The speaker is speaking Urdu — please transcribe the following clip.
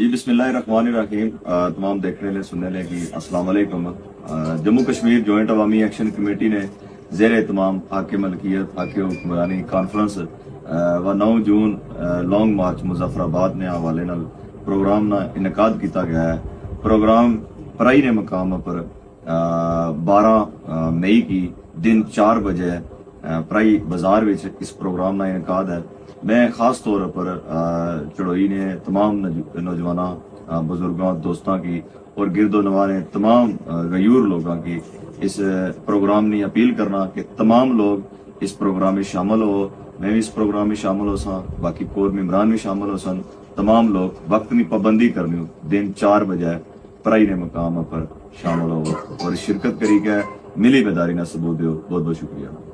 جی بسم اللہ الرحمن الرحیم. تمام دیکھنے لیں سننے لیں کہ السلام علیکم. جموں کشمیر جوائنٹ عوامی ایکشن کمیٹی نے زیر اہتمام حاکم ملکیت حاکم حکمرانی کانفرنس و 9 جون لانگ مارچ مظفر آباد نے حوالے نال پروگرام نا انعقاد کیتا گیا ہے. پروگرام پرائی نے مقام پر 12 مئی کی دن 4 بجے پرائی بازار وچ اس پروگرام نا انعقاد ہے. میں خاص طور پر چڑوئی نے تمام نوجوانوں بزرگوں دوستوں کی اور گرد و نواح نے تمام غیور لوگوں کی اس پروگرام نے اپیل کرنا کہ تمام لوگ اس پروگرام میں شامل ہو. میں بھی اس پروگرام میں شامل ہو سا, باقی کور ممبران بھی شامل ہو سن. تمام لوگ وقت میں پابندی کرنی ہو, دن 4 بجے پرائی نے مقام پر شامل ہو اور شرکت کری کہ ملی بیداری نہ ثبوت دیو. بہت بہت شکریہ.